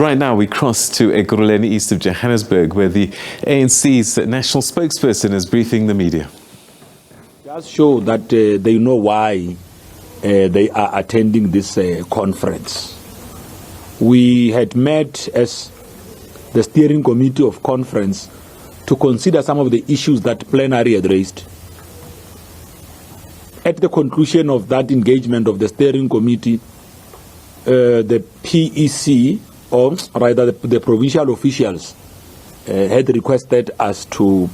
Right now, we cross to Ekurhuleni, east of Johannesburg, where the ANC's national spokesperson is briefing the media. Just show that they know why they are attending this conference. We had met as the steering committee of conference to consider some of the issues that plenary had raised. At the conclusion of that engagement of the steering committee, the PEC, or rather the provincial officials, had requested us to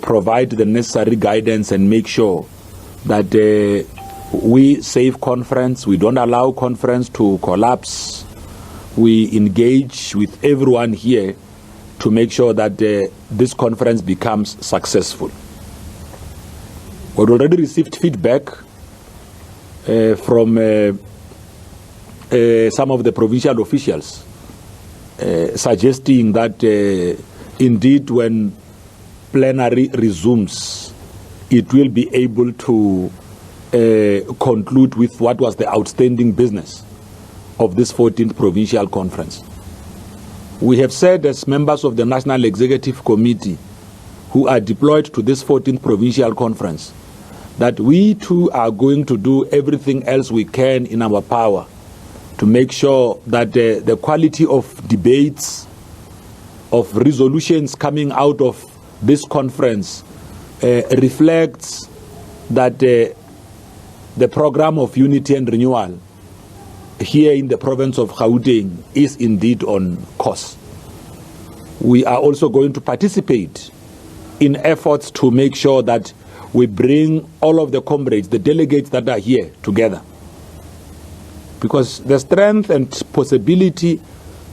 provide the necessary guidance and make sure that we save conference, we don't allow conference to collapse. We engage with everyone here to make sure that this conference becomes successful. We've already received feedback from some of the provincial officials suggesting that indeed when plenary resumes, it will be able to conclude with what was the outstanding business of this 14th provincial conference. We have said as members of the National Executive Committee who are deployed to this 14th provincial conference that we too are going to do everything else we can in our power to make sure that the quality of debates, of resolutions coming out of this conference reflects that the program of unity and renewal here in the province of Gauteng is indeed on course. We are also going to participate in efforts to make sure that we bring all of the comrades, the delegates that are here together. Because the strength and possibility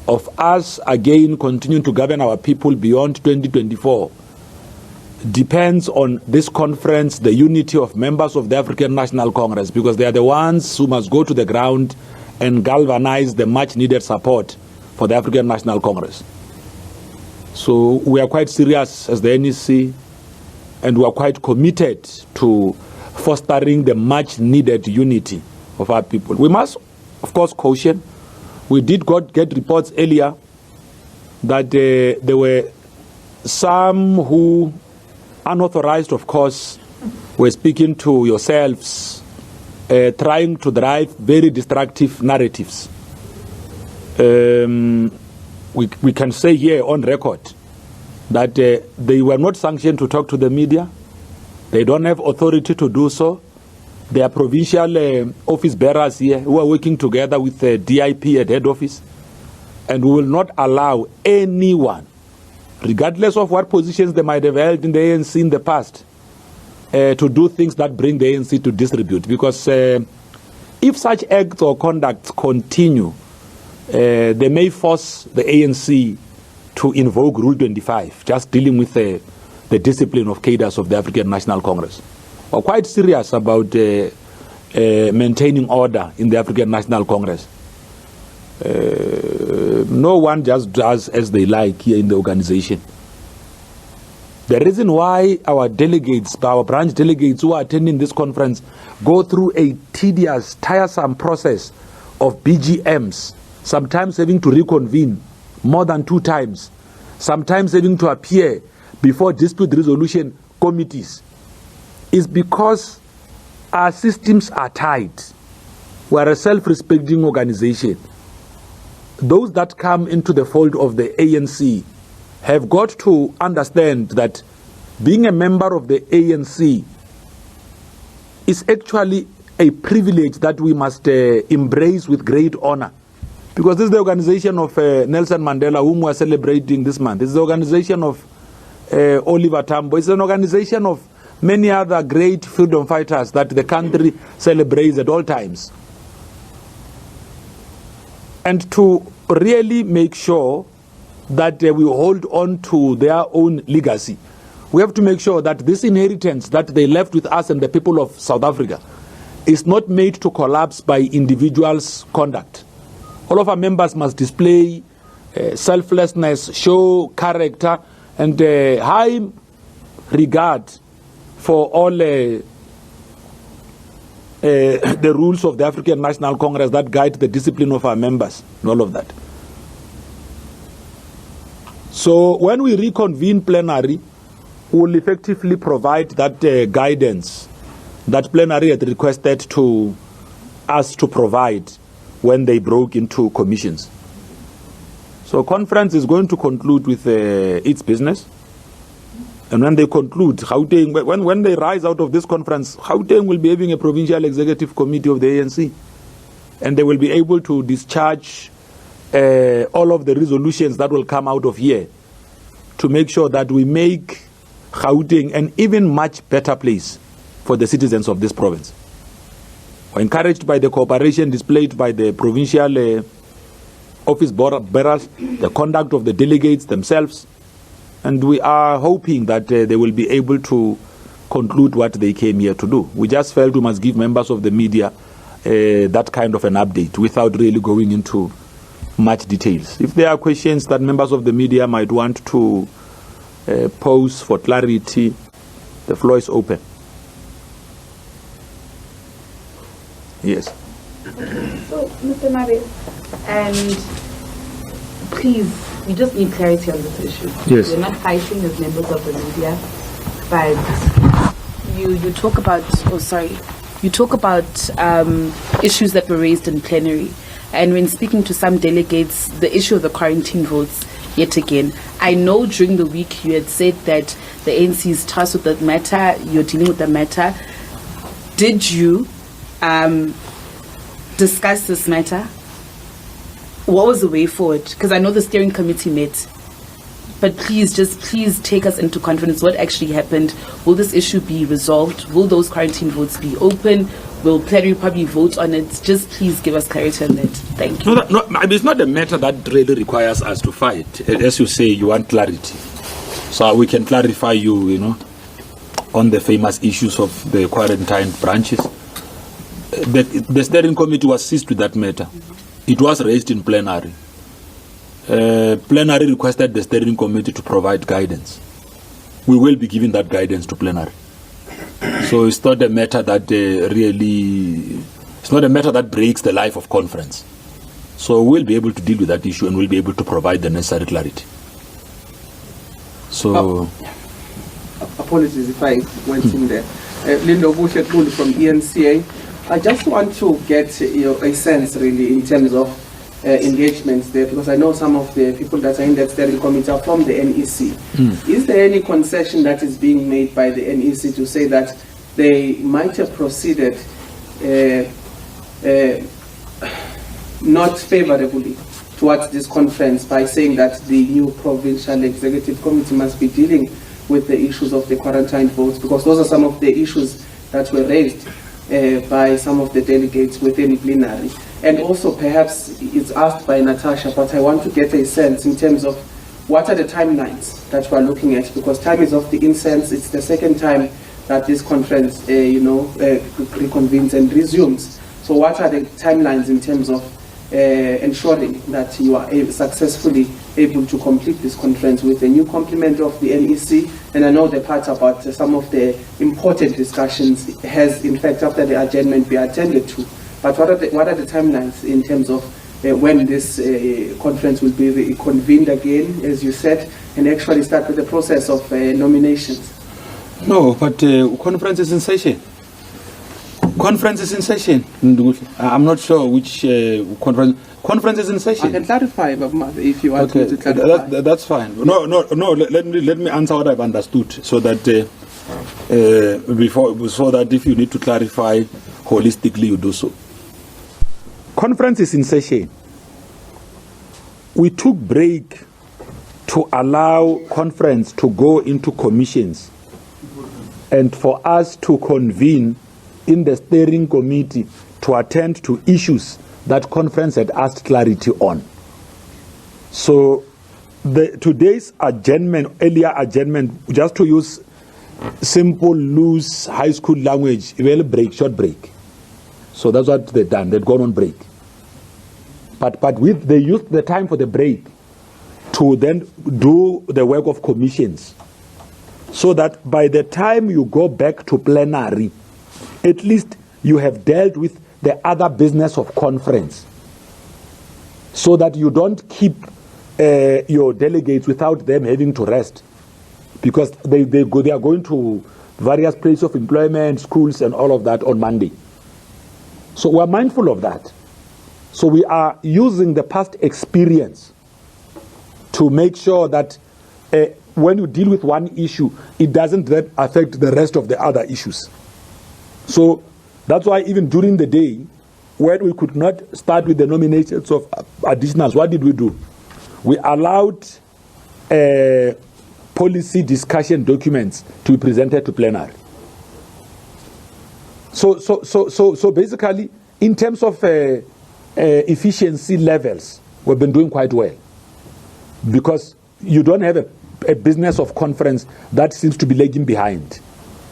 of us again continuing to govern our people beyond 2024 depends on this conference, the unity of members of the African National Congress, because they are the ones who must go to the ground and galvanize the much needed support for the African National Congress. So we are quite serious as the NEC, and we are quite committed to fostering the much needed unity of our people. We must, of course, caution. We did get reports earlier that there were some who, unauthorized, of course, were speaking to yourselves, trying to drive very destructive narratives. We can say here on record that they were not sanctioned to talk to the media. They don't have authority to do so. They are provincial office bearers here who are working together with the DIP at head office. And we will not allow anyone, regardless of what positions they might have held in the ANC in the past, to do things that bring the ANC to disrepute. Because if such acts or conducts continue, they may force the ANC to invoke Rule 25, just dealing with the discipline of cadres of the African National Congress. We're quite serious about maintaining order in the African National Congress. No one just does as they like here in the organization. The reason why our delegates, our branch delegates who are attending this conference go through a tedious, tiresome process of BGMs, sometimes having to reconvene more than 2 times, sometimes having to appear before dispute resolution committees, is because our systems are tight. We are a self-respecting organization. Those that come into the fold of the ANC have got to understand that being a member of the ANC is actually a privilege that we must embrace with great honor. Because this is the organization of Nelson Mandela, whom we are celebrating this month. It's the organization of Oliver Tambo. It's an organization of many other great freedom fighters that the country celebrates at all times. And to really make sure that we hold on to their own legacy, we have to make sure that this inheritance that they left with us and the people of South Africa is not made to collapse by individuals' conduct. All of our members must display selflessness, show character, and high regard for all the rules of the African National Congress that guide the discipline of our members and all of that. So when we reconvene plenary, we will effectively provide that guidance that plenary had requested to us to provide when they broke into commissions. So conference is going to conclude with its business. And when they conclude, Gauteng, when they rise out of this conference, Gauteng will be having a provincial executive committee of the ANC. And they will be able to discharge all of the resolutions that will come out of here to make sure that we make Gauteng an even much better place for the citizens of this province. We're encouraged by the cooperation displayed by the provincial office bearers, the conduct of the delegates themselves, and we are hoping that they will be able to conclude what they came here to do. We just felt we must give members of the media that kind of an update without really going into much details. If there are questions that members of the media might want to pose for clarity, the floor is open. Yes. So, Mr. Mabe, and please, we just need clarity on this issue. Yes. We're not fighting as members of the media, but you talk about, issues that were raised in plenary. And when speaking to some delegates, the issue of the quarantine votes, yet again, I know during the week you had said that the ANC is tasked with that matter, you're dealing with the matter. Did you discuss this matter? What was the way forward? Because I know the steering committee met, but please take us into confidence. What actually happened? Will this issue be resolved? Will those quarantine votes be open? Will plenary probably vote on it? Just please give us clarity on that. Thank you. No, it's not a matter that really requires us to fight. As you say, you want clarity. So we can clarify you, on the famous issues of the quarantine branches. The steering committee was seized with that matter. It was raised in plenary. Plenary requested the steering committee to provide guidance. We will be giving that guidance to plenary. So it's not a matter that it's not a matter that breaks the life of conference. So we'll be able to deal with that issue and we'll be able to provide the necessary clarity. So... apologies if I went in there. Linda Bushet from ENCA. I just want to get a sense really in terms of engagements there, because I know some of the people that are in that steering committee are from the NEC. Is there any concession that is being made by the NEC to say that they might have proceeded not favorably towards this conference by saying that the new provincial executive committee must be dealing with the issues of the quarantine votes, because those are some of the issues that were raised by some of the delegates within plenary. And also perhaps it's asked by Natasha, but I want to get a sense in terms of what are the timelines that we're looking at, because time is of the essence. It's the second time that this conference reconvenes and resumes. So what are the timelines in terms of ensuring that you are successfully able to complete this conference with a new complement of the NEC? And I know the part about some of the important discussions has, in fact, after the adjournment, be attended to. But what are the timelines in terms of when this conference will be reconvened again, as you said, and actually start with the process of nominations? No, but conference is in session. Conference is in session. I'm not sure which conference. Conference is in session. I can clarify, if you want me to clarify. That's fine. No. Let me answer what I've understood, so that if you need to clarify holistically, you do so. Conference is in session. We took break to allow conference to go into commissions, and for us to convene in the steering committee to attend to issues that conference had asked clarity on. So today's adjournment, earlier adjournment, just to use simple, loose, high school language, short break. So that's what they've done. They've gone on break. But they used the time for the break to then do the work of commissions, so that by the time you go back to plenary, at least you have dealt with the other business of conference, so that you don't keep your delegates without them having to rest, because they are going to various places of employment, schools, and all of that on Monday. So we are mindful of that. So we are using the past experience to make sure that when you deal with one issue, it doesn't then affect the rest of the other issues. So that's why even during the day, when we could not start with the nominations of additionals, what did we do? We allowed policy discussion documents to be presented to plenary. So basically, in terms of efficiency levels, we've been doing quite well, because you don't have a business of conference that seems to be lagging behind.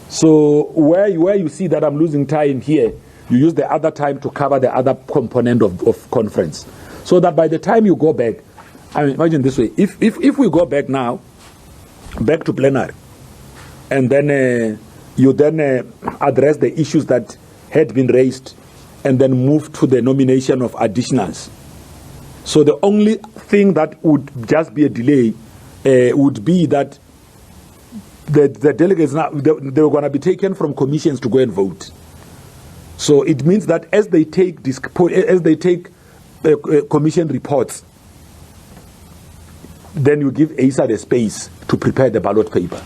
So where you see that I'm losing time here, you use the other time to cover the other component of conference, so that by the time you go back, I mean, imagine this way: if we go back now, back to plenary, and then you then address the issues that had been raised, and then move to the nomination of additionals. So the only thing that would just be a delay would be that the delegates now they were going to be taken from commissions to go and vote. So it means that as they take commission reports, then you give ASA the space to prepare the ballot paper.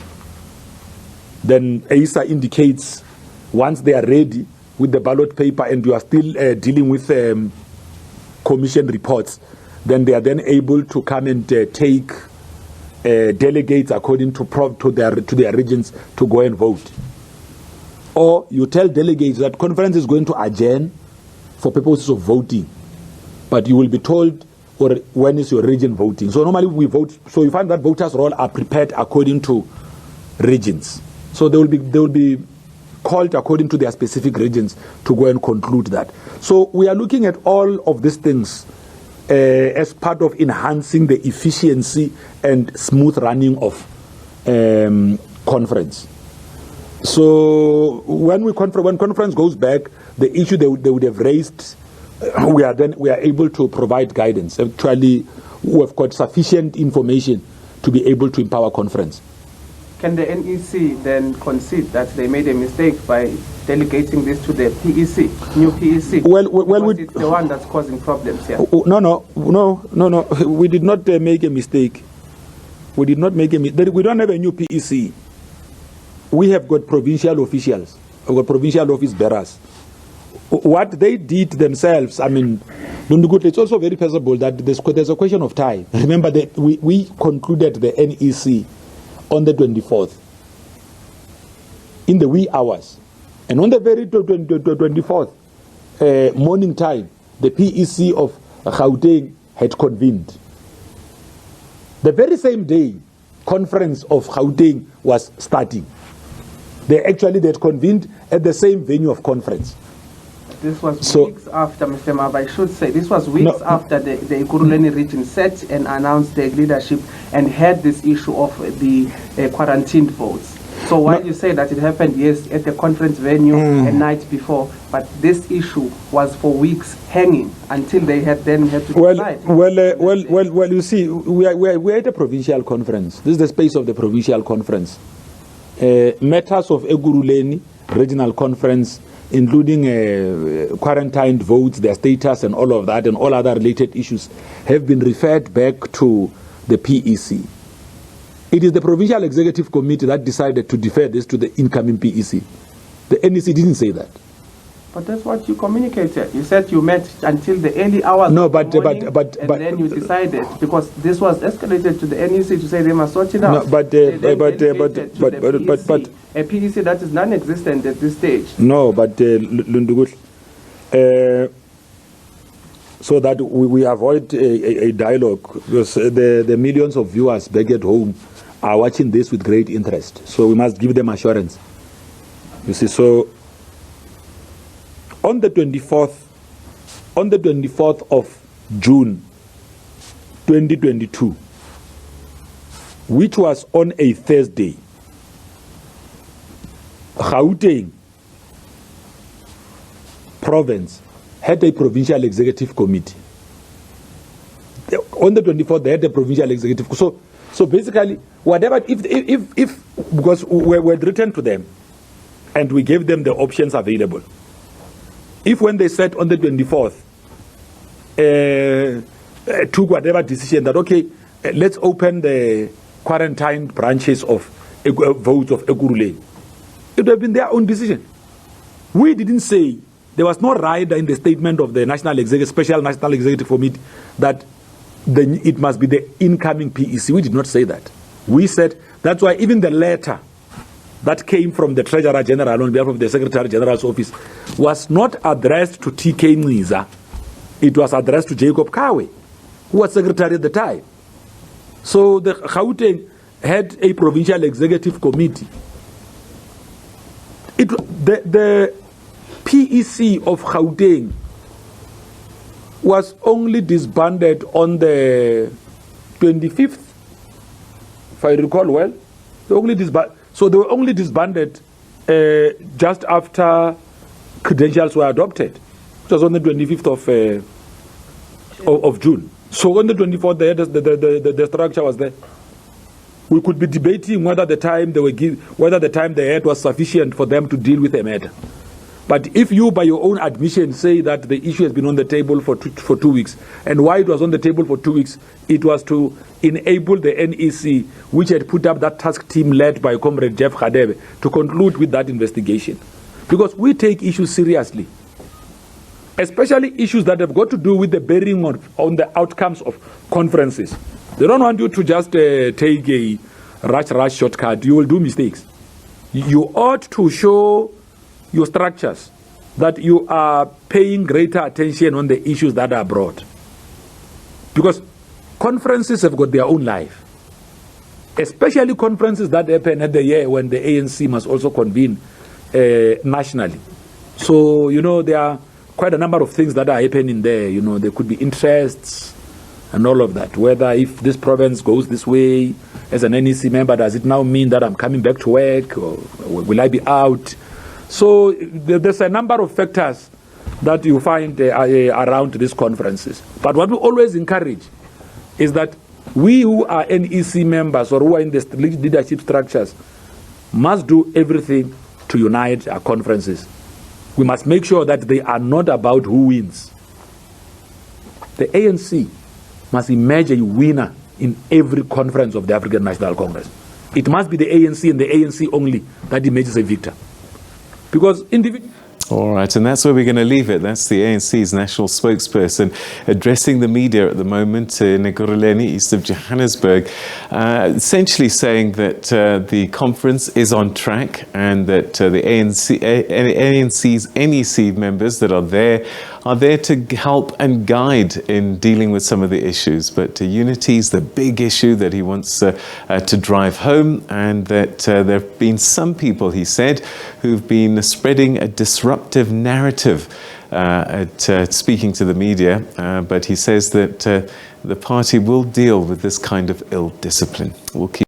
Then ASA indicates once they are ready with the ballot paper and you are still dealing with commission reports, then they are then able to come and take delegates according to their regions to go and vote. Or you tell delegates that conference is going to adjourn for purposes of voting, but you will be told or when is your region voting. So normally we vote. So you find that voters' roll are prepared according to regions. So they will be called according to their specific regions to go and conclude that. So we are looking at all of these things as part of enhancing the efficiency and smooth running of conference. So when conference goes back, the issue they would have raised, we are able to provide guidance. Actually, we've got sufficient information to be able to empower conference. Can the NEC then concede that they made a mistake by delegating this to the PEC, new PEC? Well, it's the one that's causing problems here. No. We did not make a mistake. We did not make a mistake. We don't have a new PEC. We have got provincial officials, we got provincial office bearers. What they did themselves, I mean, it's also very possible that there's a question of time. Remember that we concluded the NEC on the 24th in the wee hours, and on the very 24th morning time, the PEC of Gauteng had convened. The very same day, conference of Gauteng was starting. They had convened at the same venue of conference. This was weeks after, Mr. Mabe, I should say, this was weeks after the Ekurhuleni region set and announced their leadership and had this issue of the quarantined votes. So while you say that it happened, yes, at the conference venue a night before, but this issue was for weeks hanging until they had to decide. Well, you see, we're at a provincial conference. This is the space of the provincial conference. Matters of Ekurhuleni regional conference, including quarantined votes, their status and all of that, and all other related issues, have been referred back to the PEC. It is the Provincial Executive Committee that decided to defer this to the incoming PEC. The NEC didn't say that. But that's what you communicated. You said you met until the early hours of the morning, and then you decided, because this was escalated to the NEC to say they must sort it out. But a PEC that is non-existent at this stage. No, but Lundugut, so that we avoid a dialogue, because the millions of viewers back at home are watching this with great interest. So we must give them assurance. You see, so on the 24th of June 2022, which was on a Thursday, Gauteng province had a provincial executive committee. On the 24th, they had the provincial executive. So basically, whatever, if because we had written to them and we gave them the options available. If when they said on the 24th, took whatever decision that, okay, let's open the quarantine branches of votes of Ekurhuleni, it would have been their own decision. We didn't say, there was no rider in the statement of the Special National Executive Committee that it must be the incoming PEC. We did not say that. We said, that's why even the letter that came from the Treasurer General on behalf of the Secretary General's office was not addressed to TK Ngiza. It was addressed to Jacob Kawe, who was Secretary at the time. So the Gauteng had a provincial executive committee. The PEC of Gauteng was only disbanded on the 25th, if I recall well. So they were only disbanded just after credentials were adopted, which was on the 25th of June. So on the 24th, the structure was there. We could be debating whether the time they had was sufficient for them to deal with the matter. But if you, by your own admission, say that the issue has been on the table for 2 weeks, and why it was on the table for 2 weeks, it was to enable the NEC, which had put up that task team led by Comrade Jeff Khadebe, to conclude with that investigation. Because we take issues seriously, especially issues that have got to do with the bearing on the outcomes of conferences. They don't want you to just take a rush shortcut. You will do mistakes. You ought to show your structures that you are paying greater attention on the issues that are brought. Because conferences have got their own life. Especially conferences that happen at the year when the ANC must also convene nationally. So, there are quite a number of things that are happening there. There could be interests and all of that. Whether if this province goes this way, as an NEC member, does it now mean that I'm coming back to work, or will I be out? So there's a number of factors that you find around these conferences. But what we always encourage is that we who are NEC members or who are in the leadership structures must do everything to unite our conferences. We must make sure that they are not about who wins. The ANC must emerge a winner in every conference of the African National Congress. It must be the ANC and the ANC only that emerges a victor. Because all right, and that's where we're going to leave it. That's the ANC's national spokesperson addressing the media at the moment in Ekurhuleni, east of Johannesburg, essentially saying that the conference is on track and that the ANC's NEC members that are there to help and guide in dealing with some of the issues. But unity is the big issue that he wants to drive home, and that there have been some people, he said, who've been spreading a disruptive narrative at speaking to the media, but he says that the party will deal with this kind of ill discipline. We'll keep